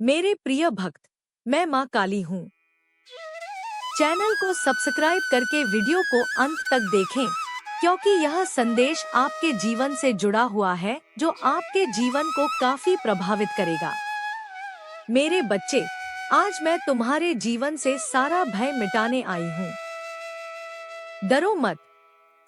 मेरे प्रिय भक्त, मैं माँ काली हूँ। चैनल को सब्सक्राइब करके वीडियो को अंत तक देखें, क्योंकि यह संदेश आपके जीवन से जुड़ा हुआ है जो आपके जीवन को काफी प्रभावित करेगा। मेरे बच्चे, आज मैं तुम्हारे जीवन से सारा भय मिटाने आई हूँ। डरो मत,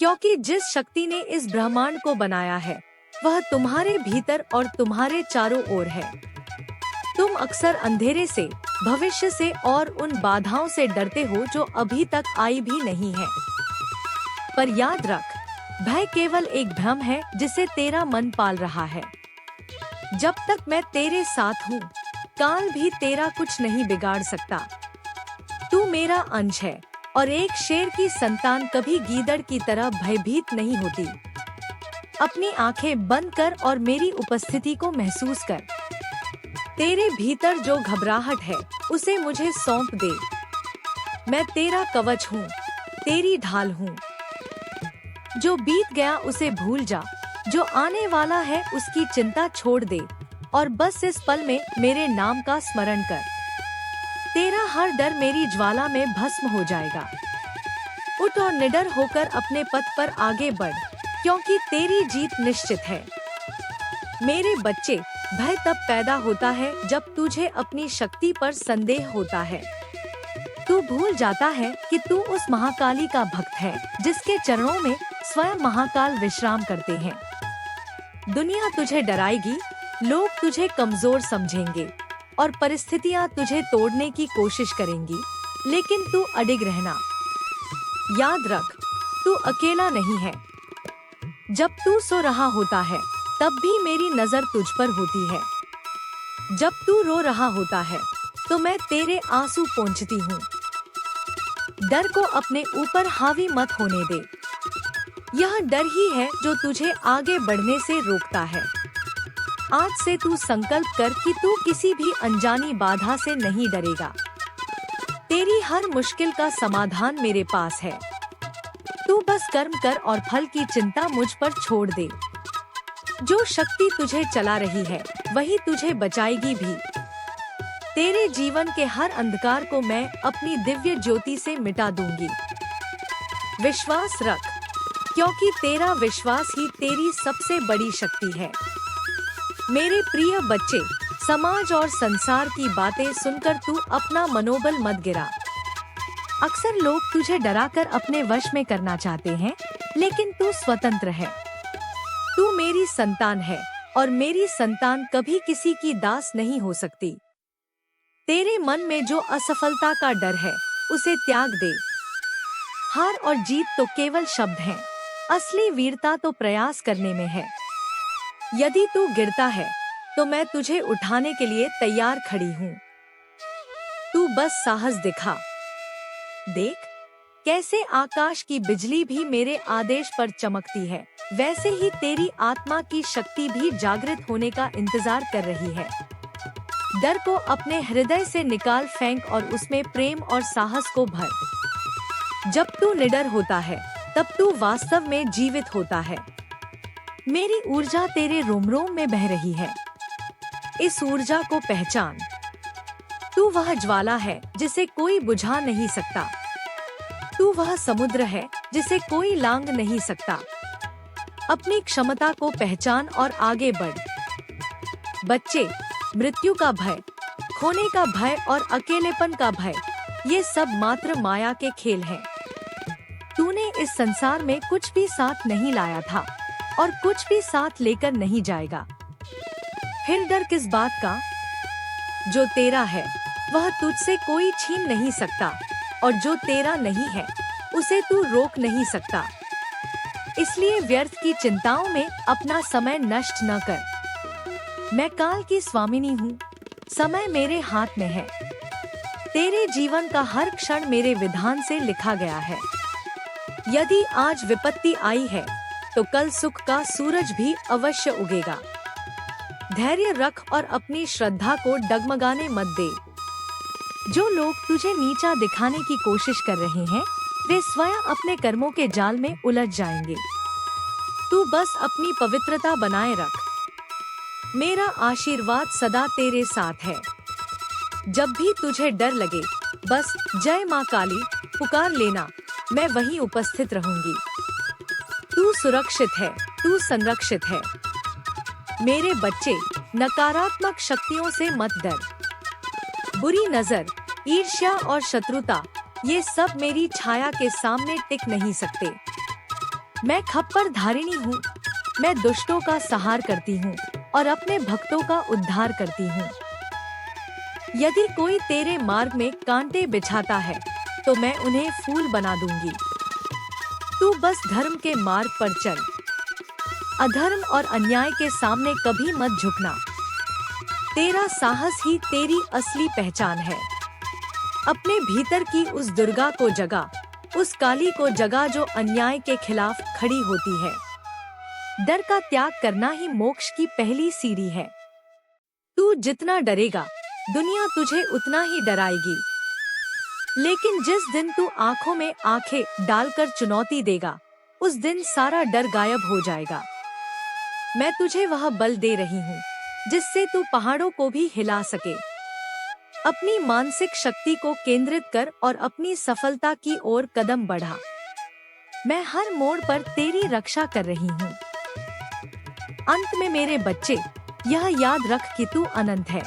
क्योंकि जिस शक्ति ने इस ब्रह्मांड को बनाया है वह तुम्हारे भीतर और तुम्हारे चारों ओर है। तुम अक्सर अंधेरे से, भविष्य से और उन बाधाओं से डरते हो जो अभी तक आई भी नहीं है। पर याद रख, भय केवल एक भ्रम है जिसे तेरा मन पाल रहा है। जब तक मैं तेरे साथ हूँ, काल भी तेरा कुछ नहीं बिगाड़ सकता। तू मेरा अंश है और एक शेर की संतान कभी गीदड़ की तरह भयभीत नहीं होती। अपनी आंखें बंद कर और मेरी उपस्थिति को महसूस कर। तेरे भीतर जो घबराहट है उसे मुझे सौंप दे। मैं तेरा कवच हूँ, तेरी ढाल हूँ। जो बीत गया उसे भूल जा, जो आने वाला है उसकी चिंता छोड़ दे और बस इस पल में मेरे नाम का स्मरण कर। तेरा हर डर मेरी ज्वाला में भस्म हो जाएगा। उठ और निडर होकर अपने पथ पर आगे बढ़, क्योंकि तेरी जीत निश्चित है। मेरे बच्चे, भय तब पैदा होता है जब तुझे अपनी शक्ति पर संदेह होता है। तू भूल जाता है कि तू उस महाकाली का भक्त है जिसके चरणों में स्वयं महाकाल विश्राम करते हैं। दुनिया तुझे डराएगी, लोग तुझे कमजोर समझेंगे और परिस्थितियां तुझे तोड़ने की कोशिश करेंगी, लेकिन तू अडिग रहना। याद रख, तू अकेला नहीं है। जब तू सो रहा होता है तब भी मेरी नजर तुझ पर होती है। जब तू रो रहा होता है तो मैं तेरे आंसू पोंछती हूँ। डर को अपने ऊपर हावी मत होने दे। यह डर ही है जो तुझे आगे बढ़ने से रोकता है। आज से तू संकल्प कर कि तू किसी भी अनजानी बाधा से नहीं डरेगा। तेरी हर मुश्किल का समाधान मेरे पास है। तू बस कर्म कर और फल की चिंता मुझ पर छोड़ दे। जो शक्ति तुझे चला रही है वही तुझे बचाएगी भी। तेरे जीवन के हर अंधकार को मैं अपनी दिव्य ज्योति से मिटा दूंगी। विश्वास रख, क्योंकि तेरा विश्वास ही तेरी सबसे बड़ी शक्ति है। मेरे प्रिय बच्चे, समाज और संसार की बातें सुनकर तू अपना मनोबल मत गिरा। अक्सर लोग तुझे डराकर अपने वश में करना चाहते हैं, लेकिन तू स्वतंत्र है। तू मेरी संतान है और मेरी संतान कभी किसी की दास नहीं हो सकती। तेरे मन में जो असफलता का डर है उसे त्याग दे। हार और जीत तो केवल शब्द हैं, असली वीरता तो प्रयास करने में है। यदि तू गिरता है तो मैं तुझे उठाने के लिए तैयार खड़ी हूँ। तू बस साहस दिखा। देख, कैसे आकाश की बिजली भी मेरे आदेश पर चमकती है, वैसे ही तेरी आत्मा की शक्ति भी जागृत होने का इंतजार कर रही है। डर को अपने हृदय से निकाल फेंक और उसमें प्रेम और साहस को भर। जब तू निडर होता है तब तू वास्तव में जीवित होता है। मेरी ऊर्जा तेरे रोम रोम में बह रही है। इस ऊर्जा को पहचान। तू वह ज्वाला है जिसे कोई बुझा नहीं सकता। तू वह समुद्र है जिसे कोई लांग नहीं सकता। अपनी क्षमता को पहचान और आगे बढ़। बच्चे, मृत्यु का भय, खोने का भय और अकेलेपन का भय, ये सब मात्र माया के खेल हैं। तूने इस संसार में कुछ भी साथ नहीं लाया था और कुछ भी साथ लेकर नहीं जाएगा। फिर डर किस बात का? जो तेरा है वह तुझसे कोई छीन नहीं सकता और जो तेरा नहीं है उसे तू रोक नहीं सकता। इसलिए व्यर्थ की चिंताओं में अपना समय नष्ट न कर। मैं काल की स्वामिनी हूँ, समय मेरे हाथ में है। तेरे जीवन का हर क्षण मेरे विधान से लिखा गया है। यदि आज विपत्ति आई है तो कल सुख का सूरज भी अवश्य उगेगा। धैर्य रख और अपनी श्रद्धा को डगमगाने मत दे। जो लोग तुझे नीचा दिखाने की कोशिश कर रहे हैं वे स्वयं अपने कर्मों के जाल में उलझ जाएंगे। तू बस अपनी पवित्रता बनाए रख। मेरा आशीर्वाद सदा तेरे साथ है। जब भी तुझे डर लगे, बस जय माँ काली पुकार लेना, मैं वहीं उपस्थित रहूंगी। तू सुरक्षित है, तू संरक्षित है। मेरे बच्चे, नकारात्मक शक्तियों से मत डर। बुरी नजर, ईर्ष्या और शत्रुता, ये सब मेरी छाया के सामने टिक नहीं सकते। मैं खप्पर धारिणी हूँ, मैं दुष्टों का संहार करती हूँ और अपने भक्तों का उद्धार करती हूँ। यदि कोई तेरे मार्ग में कांटे बिछाता है, तो मैं उन्हें फूल बना दूंगी। तू बस धर्म के मार्ग पर चल। अधर्म और अन्याय के सामने कभी मत झुकना। तेरा साहस ही तेरी असली पहचान है। अपने भीतर की उस दुर्गा को जगा, उस काली को जगा जो अन्याय के खिलाफ खड़ी होती है। डर का त्याग करना ही मोक्ष की पहली सीढ़ी है। तू जितना डरेगा, दुनिया तुझे उतना ही डराएगी। लेकिन जिस दिन तू आंखों में आंखें डालकर चुनौती देगा, उस दिन सारा डर गायब हो जाएगा। मैं तुझे वह बल दे रही हूँ जिससे तू पहाड़ों को भी हिला सके। अपनी मानसिक शक्ति को केंद्रित कर और अपनी सफलता की ओर कदम बढ़ा। मैं हर मोड़ पर तेरी रक्षा कर रही हूँ। अंत में मेरे बच्चे, यह याद रख कि तू अनंत है।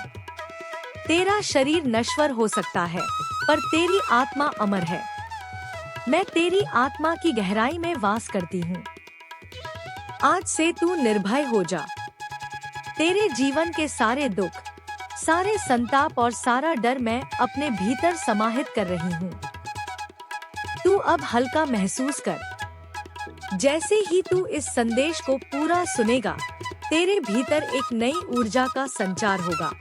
तेरा शरीर नश्वर हो सकता है, पर तेरी आत्मा अमर है। मैं तेरी आत्मा की गहराई में वास करती हूँ। आज से तू निर्भय हो जा। तेरे जीवन के सारे दुख, सारे संताप और सारा डर मैं अपने भीतर समाहित कर रही हूँ। तू अब हल्का महसूस कर। जैसे ही तू इस संदेश को पूरा सुनेगा, तेरे भीतर एक नई ऊर्जा का संचार होगा।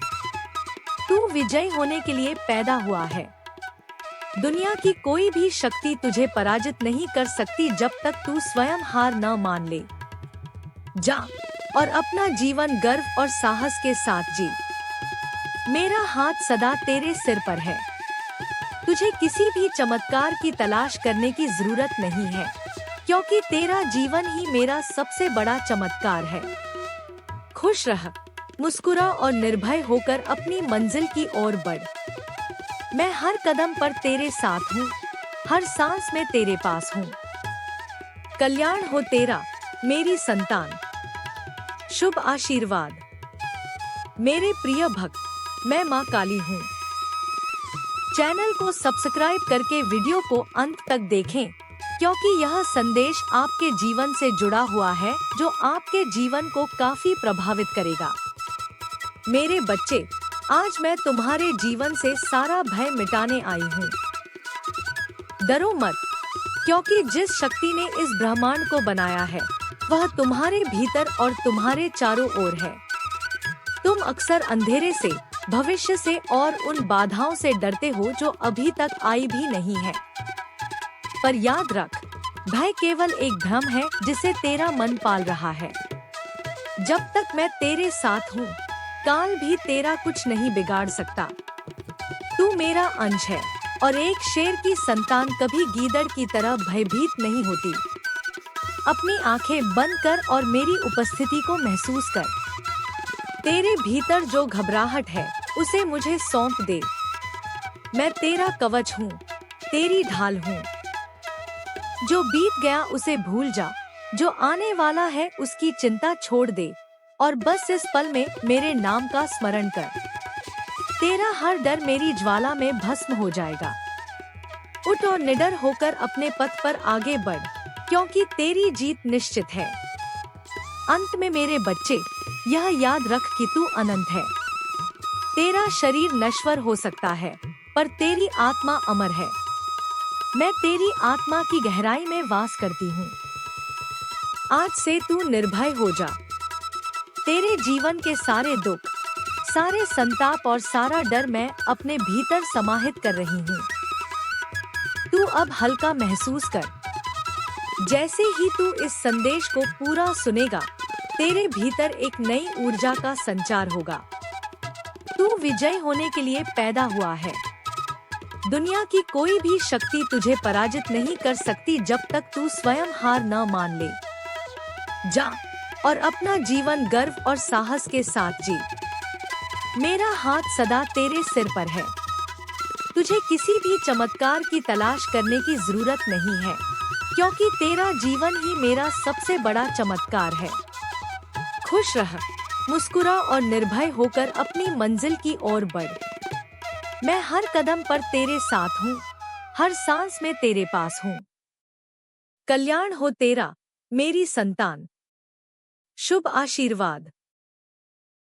तू विजयी होने के लिए पैदा हुआ है। दुनिया की कोई भी शक्ति तुझे पराजित नहीं कर सकती जब तक तू स्वयं हार न मान ले। जा और अपना जीवन गर्व और साहस के साथ जी। मेरा हाथ सदा तेरे सिर पर है। तुझे किसी भी चमत्कार की तलाश करने की जरूरत नहीं है, क्योंकि तेरा जीवन ही मेरा सबसे बड़ा चमत्कार है। खुश रह, मुस्कुरा और निर्भय होकर अपनी मंजिल की ओर बढ़। मैं हर कदम पर तेरे साथ हूँ, हर सांस में तेरे पास हूँ। कल्याण हो तेरा, मेरी संतान। शुभ आशीर्वाद। मेरे प्रिय भक्त, मैं माँ काली हूँ। चैनल को सब्सक्राइब करके वीडियो को अंत तक देखें, क्योंकि यह संदेश आपके जीवन से जुड़ा हुआ है जो आपके जीवन को काफी प्रभावित करेगा। मेरे बच्चे, आज मैं तुम्हारे जीवन से सारा भय मिटाने आई हूँ। डरो मत, क्योंकि जिस शक्ति ने इस ब्रह्मांड को बनाया है, वह तुम्हारे भीतर और तुम्हारे चारों ओर है। तुम अक्सर अंधेरे से, भविष्य से और उन बाधाओं से डरते हो जो अभी तक आई भी नहीं है। पर याद रख, भय केवल एक भ्रम है जिसे तेरा मन पाल रहा है। जब तक मैं तेरे साथ हूँ, काल भी तेरा कुछ नहीं बिगाड़ सकता। तू मेरा अंश है और एक शेर की संतान कभी गीदड़ की तरह भयभीत नहीं होती। अपनी आंखें बंद कर और मेरी उपस्थिति को महसूस कर। तेरे भीतर जो घबराहट है, उसे मुझे सौंप दे। मैं तेरा कवच हूँ, तेरी ढाल हूँ। जो बीत गया उसे भूल जा, जो आने वाला है उसकी चिंता छोड़ दे और बस इस पल में मेरे नाम का स्मरण कर। तेरा हर डर मेरी ज्वाला में भस्म हो जाएगा। उठ और निडर होकर अपने पथ पर आगे बढ़, क्योंकि तेरी जीत निश्चित है। अंत में मेरे बच्चे, यह याद रख कि तू अनंत है। तेरा शरीर नश्वर हो सकता है, पर तेरी आत्मा अमर है। मैं तेरी आत्मा की गहराई में वास करती हूँ। आज से तू निर्भय हो जा। तेरे जीवन के सारे दुख, सारे संताप और सारा डर मैं अपने भीतर समाहित कर रही हूँ। तू अब हल्का महसूस कर। जैसे ही तू इस संदेश को पूरा सुनेगा, तेरे भीतर एक नई ऊर्जा का संचार होगा। तू विजयी होने के लिए पैदा हुआ है। दुनिया की कोई भी शक्ति तुझे पराजित नहीं कर सकती जब तक तू स्वयं हार न मान ले। जा और अपना जीवन गर्व और साहस के साथ जी। मेरा हाथ सदा तेरे सिर पर है। तुझे किसी भी चमत्कार की तलाश करने की जरूरत नहीं है, क्योंकि तेरा जीवन ही मेरा सबसे बड़ा चमत्कार है। खुश रह, मुस्कुरा और निर्भय होकर अपनी मंजिल की ओर बढ़। मैं हर कदम पर तेरे साथ हूँ, हर सांस में तेरे पास हूँ। कल्याण हो तेरा, मेरी संतान। शुभ आशीर्वाद।